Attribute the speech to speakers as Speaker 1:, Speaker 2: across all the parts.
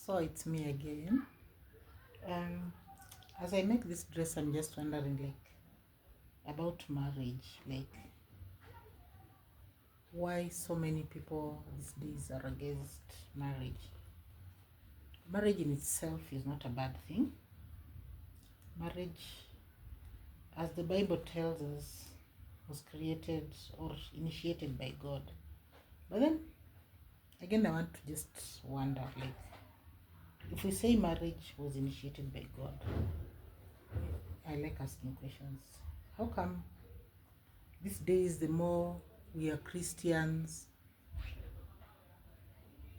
Speaker 1: So it's me again. Um, as I make this dress, I'm just wondering, about marriage. Why so many people these days are against marriage. Marriage in itself is not a bad thing. Marriage, as the Bible tells us, was created or initiated by God. But then again, I want to just wonder, if we say marriage was initiated by God, I like asking questions. How come these days the more we are Christians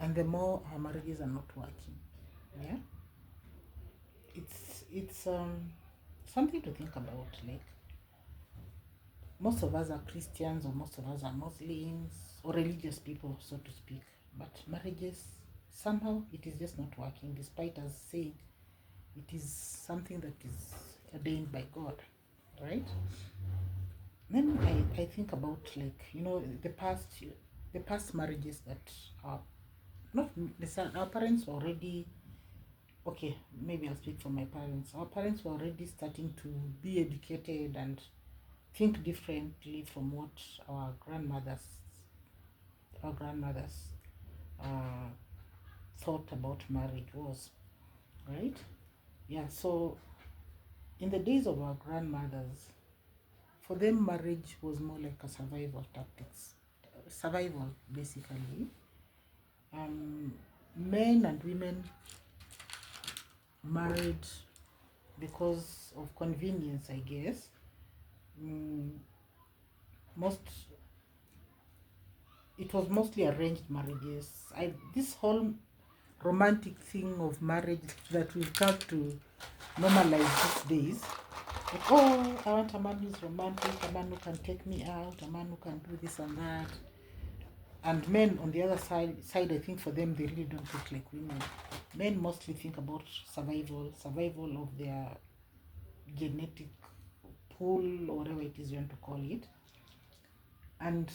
Speaker 1: and the more our marriages are not working? Yeah, it's something to think about. Most of us are Christians, or most of us are Muslims or religious people, so to speak, but marriages, somehow it is just not working, despite us saying it is something that is ordained by God, right? Then I think about, the past marriages that are not necessarily, our parents were already, okay, maybe I'll speak for my parents. Our parents were already starting to be educated and think differently from what our grandmothers uh, thought about marriage was, right? Yeah, so in the days of our grandmothers, for them marriage was more like a survival basically. Men and women married because of convenience, I guess. Most It was mostly arranged marriages. This whole romantic thing of marriage that we've come to normalize these days. Like, oh, I want a man who's romantic, a man who can take me out, a man who can do this and that. And men on the other side, I think for them they really don't think like women. Men mostly think about survival of their genetic pool, or whatever it is you want to call it. And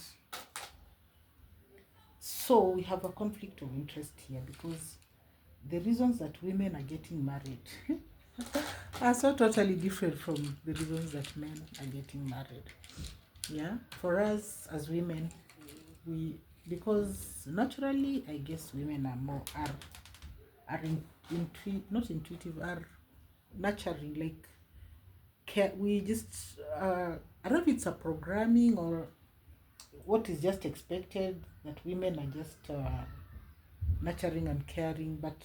Speaker 1: so we have a conflict of interest here, because the reasons that women are getting married are so totally different from the reasons that men are getting married. Yeah, for us as women, because naturally, I guess women not intuitive, are nurturing, we just I don't know if it's a programming or what is just expected, that women are just nurturing and caring. But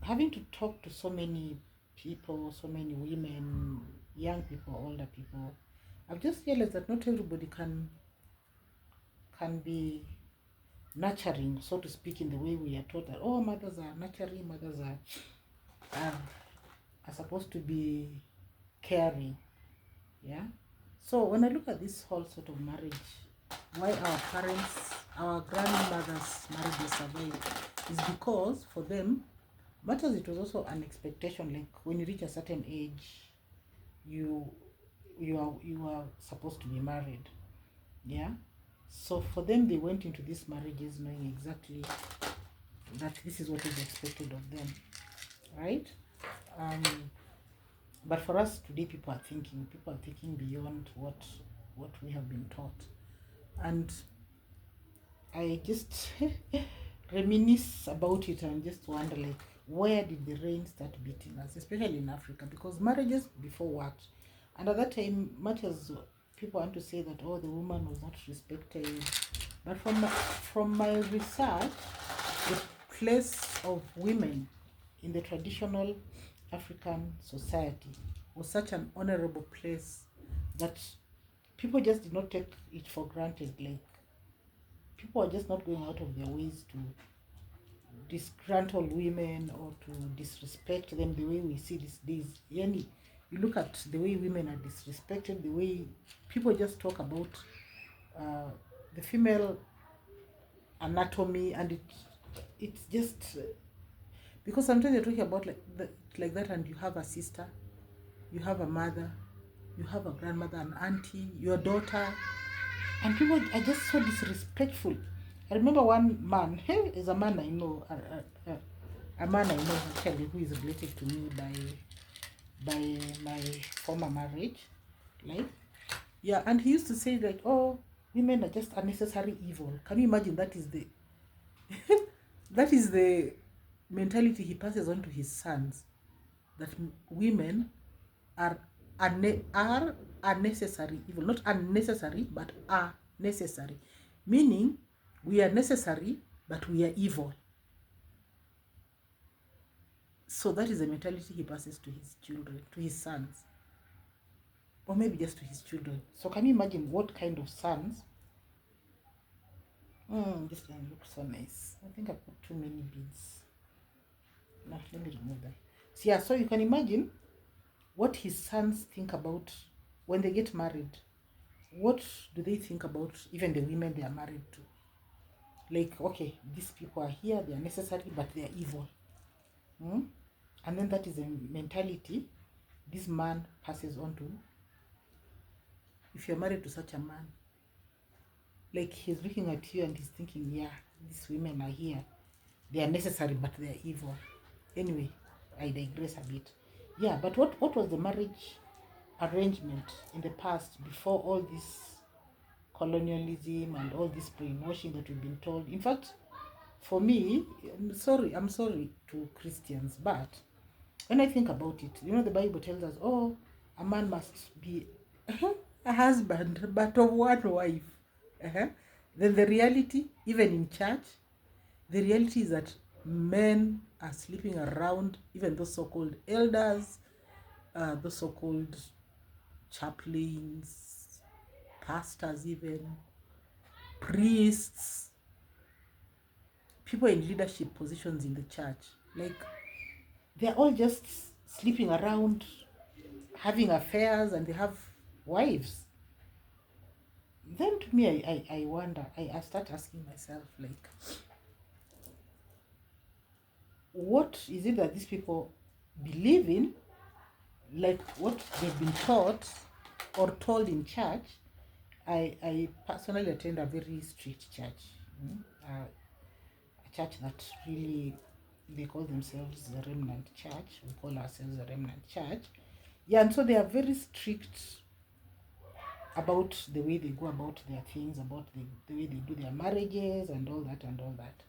Speaker 1: having to talk to so many people, so many women, young people, older people, I've just realized that not everybody can be nurturing, so to speak, in the way we are taught that, oh, mothers are nurturing, mothers are supposed to be caring. Yeah. So when I look at this whole sort of marriage, why our grandmothers' marriages survived, is because for them, much as it was also an expectation, like when you reach a certain age, you are supposed to be married. Yeah. So for them, they went into these marriages knowing exactly that this is what is expected of them, right? But for us today, people are thinking beyond what we have been taught. And I just reminisce about it and just wonder, where did the rain start beating us, especially in Africa? Because marriages before worked, and at that time, much as people want to say that, oh, the woman was not respected, but from my research, the place of women in the traditional African society was such an honorable place that people just did not take it for granted. People are just not going out of their ways to disgruntle women or to disrespect them the way we see these days. Yani, you look at the way women are disrespected, the way people just talk about the female anatomy, and it's just because sometimes you're talking about like that, and you have a sister, you have a mother, you have a grandmother, an auntie, your daughter, and people are just so disrespectful. I remember one man, is a man I know, a man I know actually who is related to me by my former marriage, like, yeah, and he used to say like, oh, women are just unnecessary evil. Can you imagine? That is the that is the mentality he passes on to his sons, that women are are unnecessary evil, not unnecessary but are necessary, meaning we are necessary but we are evil. So that is the mentality he passes to his children, to his sons, or maybe just to his children. So can you imagine what kind of sons? This one looks so nice. I think I put too many beads. No, let me remove them. So yeah, so you can imagine what his sons think about when they get married. What do they think about even the women they are married to? Like, okay, these people are here, they are necessary, but they are evil. And then that is a mentality this man passes on to. If you're married to such a man, like, he's looking at you and he's thinking, yeah, these women are here, they are necessary, but they are evil. Anyway, I digress a bit. Yeah, but what was the marriage arrangement in the past before all this colonialism and all this brainwashing that we've been told? In fact, for me, I'm sorry to Christians, but when I think about it, the Bible tells us, oh, a man must be a husband, but of one wife. Uh-huh. Then the reality, even in church, the reality is that men are sleeping around, even those so-called elders, those so-called chaplains, pastors, even priests, people in leadership positions in the church. Like, they're all just sleeping around, having affairs, and they have wives. Then to me, I wonder, I start asking myself, like, what is it that these people believe in? Like, what they've been taught or told in church. I personally attend a very strict church, a church that really, they call themselves the Remnant Church. We call ourselves the Remnant Church. Yeah, and so they are very strict about the way they go about their things, about the way they do their marriages and all that and all that.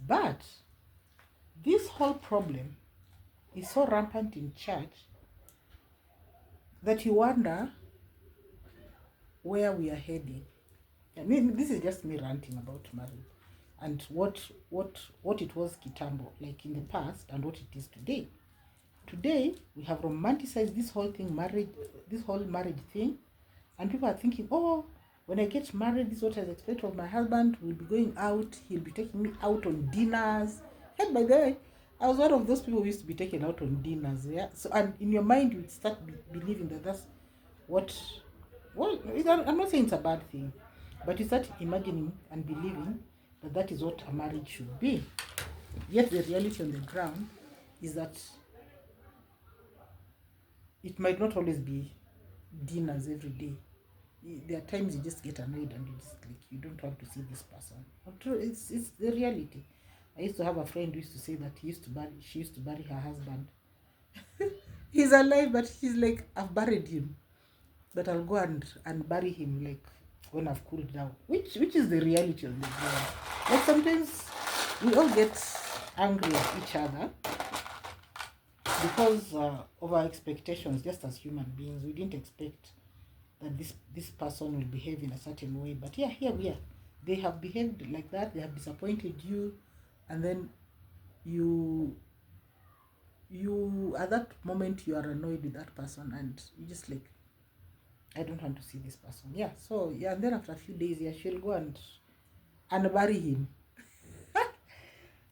Speaker 1: But this whole problem is so rampant in church that you wonder where we are heading. I mean, this is just me ranting about marriage and what it was kitambo, like in the past, and what it is today. Today we have romanticized this whole thing, this whole marriage thing, and people are thinking, oh, when I get married, this is what I expect of my husband. We'll be going out, he'll be taking me out on dinners. And by the way, I was one of those people who used to be taken out on dinners. Yeah, so, and in your mind you would start believing that that's what, well, I'm not saying it's a bad thing, but you start imagining and believing that that is what a marriage should be. Yet the reality on the ground is that it might not always be dinners every day. There are times you just get annoyed and you just, like, you don't want to see this person. It's the reality. I used to have a friend who used to say that she used to bury her husband. He's alive, but she's like, I've buried him, but I'll go and bury him, like, when I've cooled down. Which is the reality of the ground. Like, sometimes we all get angry at each other because of our expectations. Just as human beings, we didn't expect that this person will behave in a certain way, but yeah, here we are. They have behaved like that, they have disappointed you, and then you at that moment you are annoyed with that person, and you just like, I don't want to see this person. Yeah, so yeah, and then after a few days, yeah, she'll go and bury him.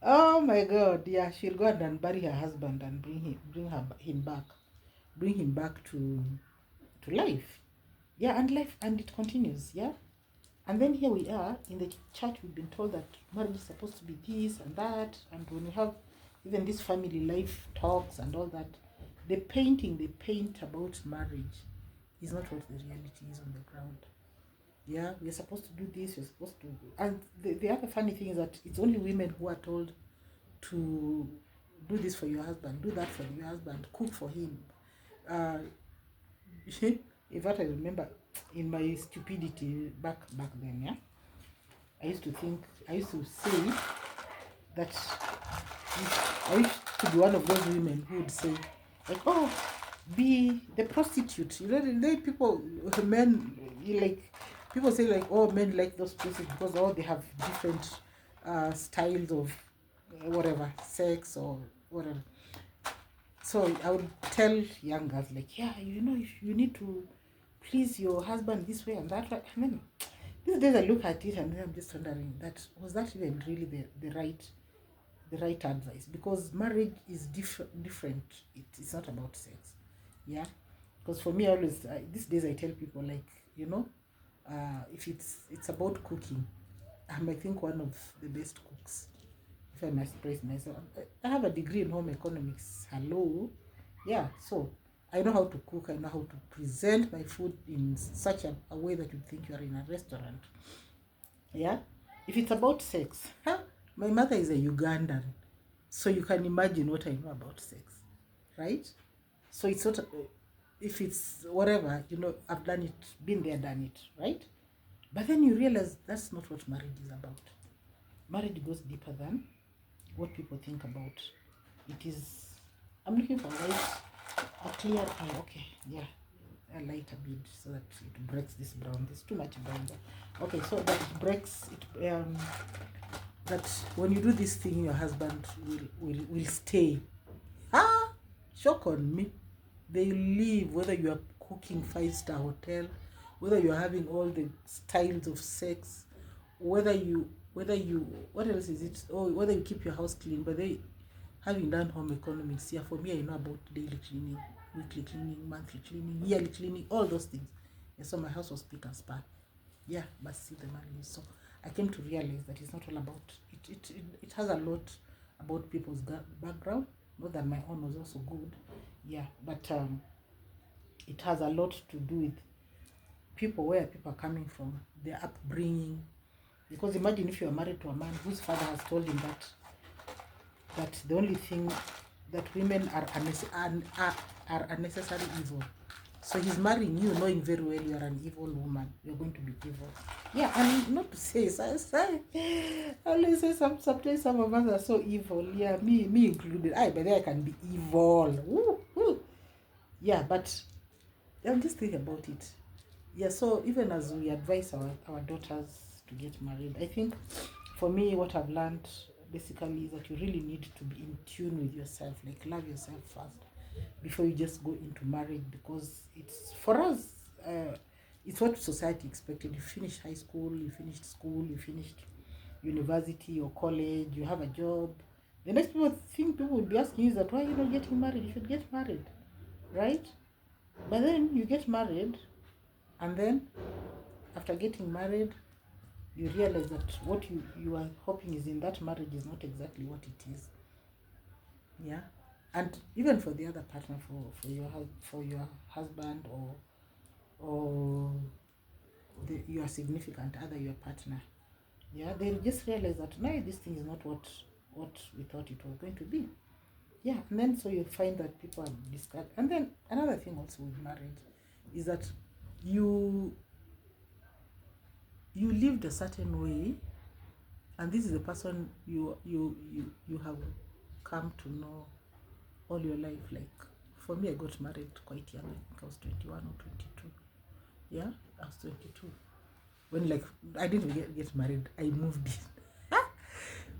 Speaker 1: Oh my god, yeah, she'll go and bury her husband and bring him back to life. Yeah, and life, and it continues. Yeah. And then here we are in the church. We've been told that marriage is supposed to be this and that, and when we have even this family life talks and all that, the painting they paint about marriage is not what the reality is on the ground. Yeah, we're supposed to do this, we're supposed to, and the other funny thing is that it's only women who are told to do this for your husband, do that for your husband, cook for him. uh in fact, I remember in my stupidity back then, yeah, I used to think, I used to say that I used to be one of those women who would say, like, oh, be the prostitute. You know, people, men, like, people say, like, oh, men like those places because, oh, they have different styles of whatever, sex or whatever. So I would tell young girls, like, yeah, you know, if you need to please your husband this way and that way. And then these days I look at it and then I'm just wondering, that was that even really the right advice? Because marriage is different. It's not about sex. Yeah. Because for me, I always these days I tell people, like, you know, if it's about cooking, I'm, I think, one of the best cooks, if I must praise myself. I have a degree in home economics. Hello. Yeah, so I know how to cook. I know how to present my food in such a way that you think you are in a restaurant. Yeah. If it's about sex, huh? My mother is a Ugandan, so you can imagine what I know about sex, right? So it's not, if it's whatever, you know, I've done it, been there, done it, right? But then you realize that's not what marriage is about. Marriage goes deeper than what people think about. It is, I'm looking for light, a clear, oh, okay, yeah, a lighter bead so that it breaks this brown. There's too much brown there. Okay, so that it breaks it, that when you do this thing, your husband will stay. Ah, shock on me. They leave, whether you are cooking 5-star hotel, whether you are having all the styles of sex, whether you what else is it? Oh, whether you keep your house clean. But they, having done home economics, yeah, for me, I know about daily cleaning, weekly cleaning, monthly cleaning, yearly cleaning, all those things. And so my house was pick and span. Yeah, but see the money. So I came to realize that it's not all about it. It has a lot about people's background. Not that my own was also good, yeah, but it has a lot to do with people, where people are coming from, their upbringing. Because imagine if you are married to a man whose father has told him that the only thing, that women are unnecessary evil. So he's marrying you knowing very well you are an evil woman. You're going to be evil. Yeah, and not to say, I always say sometimes some of us are so evil. Yeah, me included. But then I can be evil. Woo, woo. Yeah, but I'm just thinking about it. Yeah, so even as we advise our daughters to get married, I think for me, what I've learned basically is that you really need to be in tune with yourself, like love yourself first before you just go into marriage. Because it's, for us, it's what society expected. You finish high school, you finished school, you finished university or college, you have a job. The next thing people will be asking you is that, why are you not getting married? You should get married, right? But then you get married, and then after getting married, you realize that what you are hoping is in that marriage is not exactly what it is. Yeah. And even for the other partner, for your husband, or your significant other, your partner, yeah, they just realize that, no, this thing is not what we thought it was going to be. Yeah. And then so you find that people are discarded. And then another thing also with marriage is that you lived a certain way, and this is the person you have come to know all your life. Like, for me, I got married quite young. I think I was 21 or 22. Yeah, I was 22 when, like, I didn't get married. I moved in.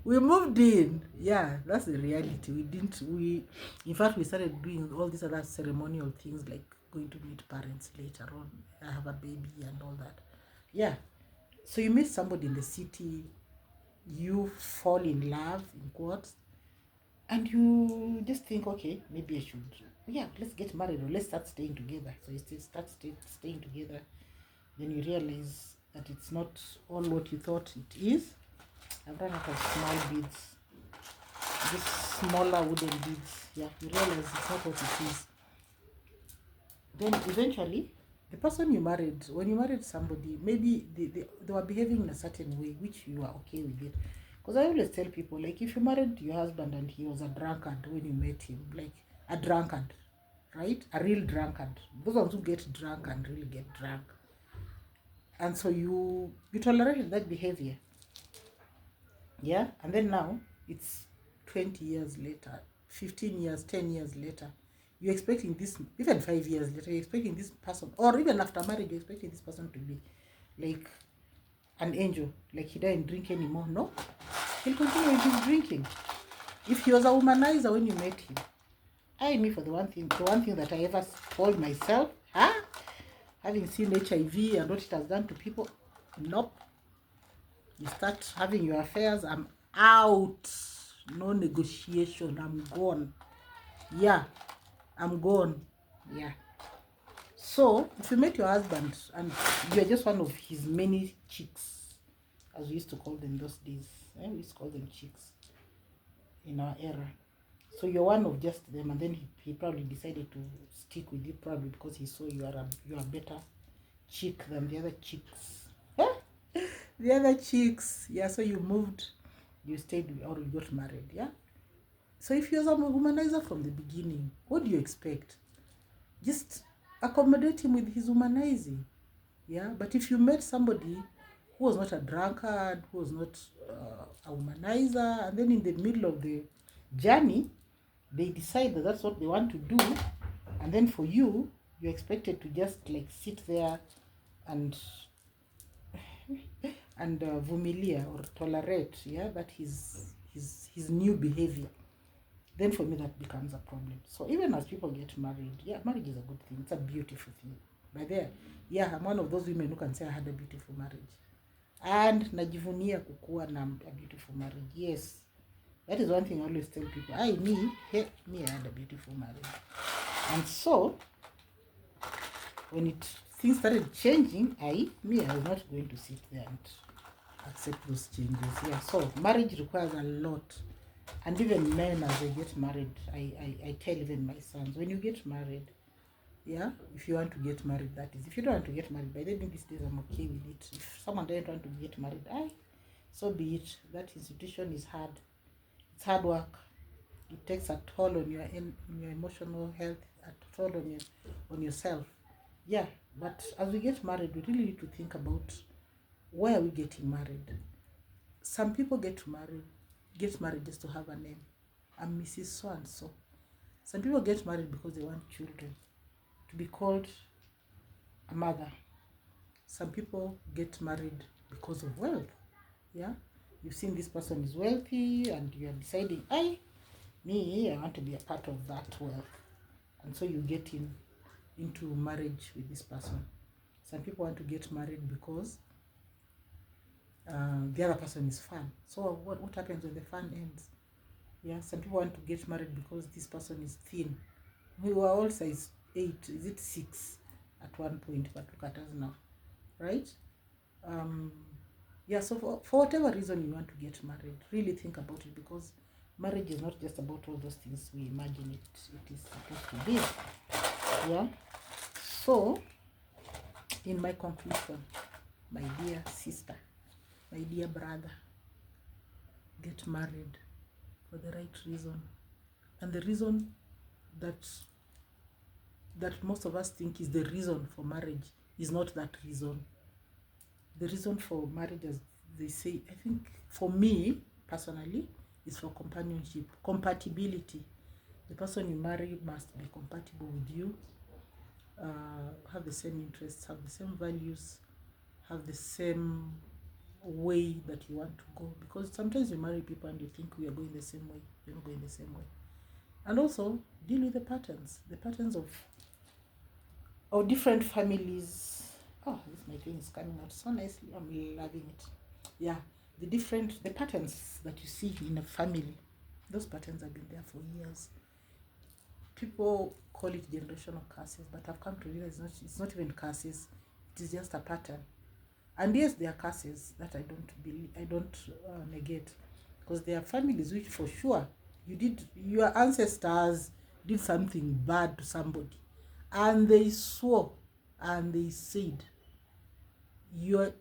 Speaker 1: We moved in. Yeah, that's the reality. We in fact, we started doing all these other ceremonial things, like going to meet parents later on. I have a baby and all that. Yeah. So you meet somebody in the city, you fall in love, in quotes, and you just think, okay, maybe I should, yeah, let's get married, or let's start staying together. So you still start staying together. Then you realize that it's not all what you thought it is. I've run out of small beads, these smaller wooden beads. Yeah, you realize it's not what it is. Then eventually, the person you married, when you married somebody, maybe they were behaving in a certain way, which you are okay with it. Because I always tell people, like, if you married your husband and he was a drunkard when you met him, like a drunkard, right? A real drunkard. Those ones who get drunk and really get drunk. And so you tolerated that behavior. Yeah? And then now it's 20 years later, 15 years, 10 years later. You're expecting this, even 5 years later, you're expecting this person, or even after marriage, you're expecting this person to be like an angel, like he doesn't drink anymore. No, he'll continue with his drinking. If he was a womanizer when you met him, me for the one thing that I ever told myself, having seen HIV and what it has done to people, nope. You start having your affairs, I'm out. No negotiation, I'm gone. Yeah, I'm gone. Yeah. So, if you met your husband and you're just one of his many chicks, as we used to call them those days, we used to call them chicks in our era. So you're one of just them, and then he probably decided to stick with you, probably because he saw you are a better chick than the other chicks. The other chicks, yeah. So you moved, you stayed, or you got married, yeah. So if you're a womanizer from the beginning, what do you expect? Just accommodate him with his womanizing, yeah. But if you met somebody who was not a drunkard, who was not a womanizer, and then in the middle of the journey, they decide that that's what they want to do, and then for you, you're expected to just like sit there and vumilia or tolerate, yeah, that his new behavior. Then for me that becomes a problem. So even as people get married, yeah, marriage is a good thing. It's a beautiful thing. By there, yeah, I'm one of those women who can say I had a beautiful marriage, and najivunia kukuwa na a beautiful marriage. Yes, that is one thing I always tell people. I had a beautiful marriage. And so when things started changing, I was not going to sit there and accept those changes. Yeah. So marriage requires a lot. And even men, as they get married, I tell even my sons, when you get married, yeah, if you want to get married, that is. If you don't want to get married, by then these days I'm okay with it. If someone doesn't want to get married, so be it. That institution is hard. It's hard work. It takes a toll on your emotional health, a toll on yourself. Yeah, but as we get married, we really need to think about why are we getting married. Some people get married just to have a name. I'm Mrs. So and so. Some people get married because they want children, to be called a mother. Some people get married because of wealth. Yeah, you've seen this person is wealthy, and you are deciding, I want to be a part of that wealth, and so you get into marriage with this person. Some people want to get married because the other person is fun. So what happens when the fun ends? Yeah, some people want to get married because this person is thin. We were all size 8, is it 6 at one point, but look at us now, right? Yeah, so for whatever reason you want to get married, really think about it, because marriage is not just about all those things we imagine it is supposed to be. Yeah. So, in my conclusion, my dear sister, my dear brother, get married for the right reason. And the reason that most of us think is the reason for marriage is not that reason. The reason for marriage, as they say, I think for me personally, is for companionship, compatibility. The person you marry must be compatible with you, have the same interests, have the same values, have the same way that you want to go. Because sometimes you marry people and you think we are going the same way, you're not going the same way. And also deal with the patterns of different families. Oh, this my thing is coming out so nicely. I'm loving it. Yeah, the patterns that you see in a family, those patterns have been there for years. People call it generational curses, but I've come to realize it's not even curses. It is just a pattern. And yes, there are curses that I don't negate, because there are families which for sure your ancestors did something bad to somebody, and they swore and they said, your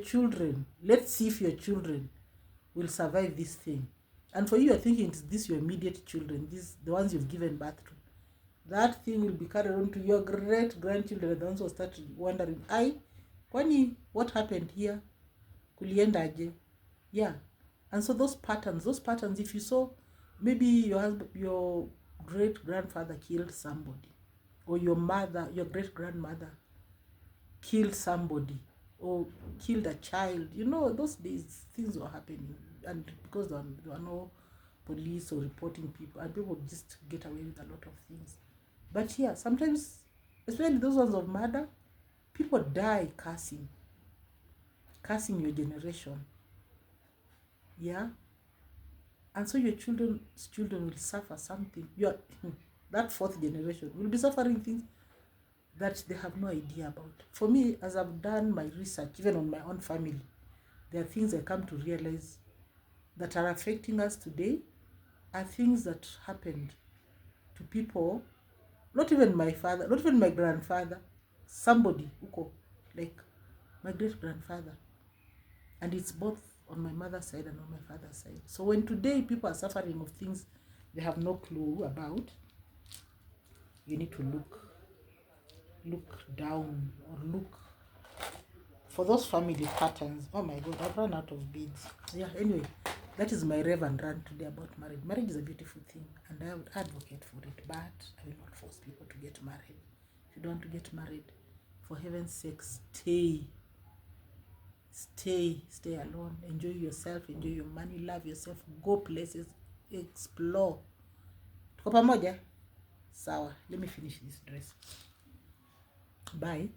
Speaker 1: children, let's see if your children will survive this thing. And for you, you're thinking it's this your immediate children, these the ones you've given birth to. That thing will be carried on to your great grandchildren, and the ones will start wondering, kwani what happened here? Kuliendaje? Yeah. And so those patterns, if you saw maybe your great grandfather killed somebody, or your great grandmother killed somebody, or killed a child, those days things were happening, and because there were no police or reporting people, and people would just get away with a lot of things. But yeah, sometimes, especially those ones of murder, people die cursing your generation. Yeah. And so your children will suffer something. That fourth generation will be suffering things that they have no idea about. For me, as I've done my research, even on my own family, there are things I come to realize that are affecting us today, are things that happened to people, not even my father, not even my grandfather, somebody, like my great grandfather. And it's both on my mother's side and on my father's side. So when today people are suffering of things they have no clue about, you need to look down, or look for those family patterns. Oh my God, I've run out of beads. Yeah, anyway, that is my rave and rant today about marriage. Marriage is a beautiful thing, and I would advocate for it, but I will not force people to get married. If you don't want to get married, for heaven's sake, stay alone, enjoy yourself, enjoy your money, love yourself, go places, explore. Tuko pamoja? Sawa, let me finish this dress. Bye.